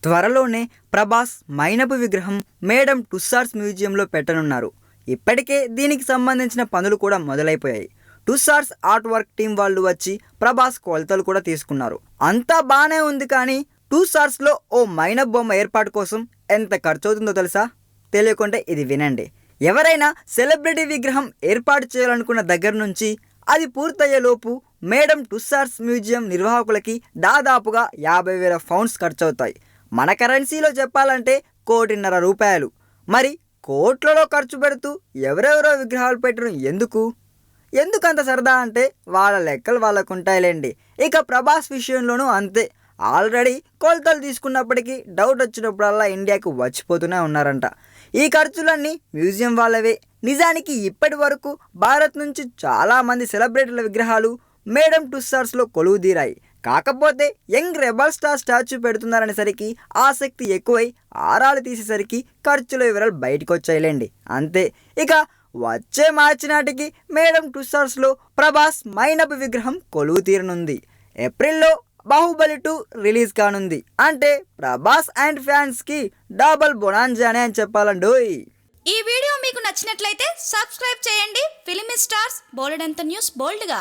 త్వరలోనే ప్రభాస్ మైనపు విగ్రహం మేడం టుస్సార్స్ మ్యూజియంలో పెట్టనున్నారు. ఇప్పటికే దీనికి సంబంధించిన పనులు కూడా మొదలైపోయాయి. టుస్సార్స్ ఆర్ట్ వర్క్ టీం వాళ్ళు వచ్చి ప్రభాస్ కొలతలు కూడా తీసుకున్నారు. అంతా బాగానే ఉంది, కానీ టుస్సార్స్లో ఓ మైనపు బొమ్మ ఏర్పాటు కోసం ఎంత ఖర్చు అవుతుందో తెలుసా? తెలియకుంటే ఇది వినండి. ఎవరైనా సెలబ్రిటీ విగ్రహం ఏర్పాటు చేయాలనుకున్న దగ్గర నుంచి అది పూర్తయ్యేలోపు మేడం టుస్సార్స్ మ్యూజియం నిర్వాహకులకి దాదాపుగా 50,000 పౌండ్స్ ఖర్చు అవుతాయి. మన కరెన్సీలో చెప్పాలంటే ₹1,50,00,000. మరి కోట్లలో ఖర్చు పెడుతూ ఎవరెవరో విగ్రహాలు పెట్టడం ఎందుకంత సరదా అంటే వాళ్ళ లెక్కలు వాళ్ళకు ఉంటాయిలేండి. ఇక ప్రభాస్ విషయంలోనూ అంతే. ఆల్రెడీ కొలతలు తీసుకున్నప్పటికీ డౌట్ వచ్చినప్పుడల్లా ఇండియాకు వచ్చిపోతూనే ఉన్నారంట. ఈ ఖర్చులన్నీ మ్యూజియం వాళ్ళవే. నిజానికి ఇప్పటి వరకు భారత్ నుంచి చాలామంది సెలబ్రిటీల విగ్రహాలు మేడం టుస్సార్స్లో కొలువుదీరాయి. కాకపోతే యంగ్ రెబల్ స్టార్ స్టాచ్యూ పెడుతున్నారనేసరికి ఆసక్తి ఎక్కువై ఆరాలు తీసేసరికి ఖర్చుల వివరాలు బయటకు వచ్చాయిలేండి, అంతే. ఇక వచ్చే మార్చి నాటికి మేడం టుస్సార్స్లో ప్రభాస్ మైనపు విగ్రహం కొలువు తీరనుంది. ఏప్రిల్లో బాహుబలి 2 రిలీజ్ కానుంది. అంటే ప్రభాస్ అండ్ ఫ్యాన్స్కి డబల్ బొనాంజానే అని చెప్పాలండోయ్. ఈ వీడియో మీకు నచ్చినట్లయితే సబ్స్క్రైబ్ చేయండి. ఫిలిమి స్టార్స్ బోలెడంత న్యూస్ బోల్డ్గా.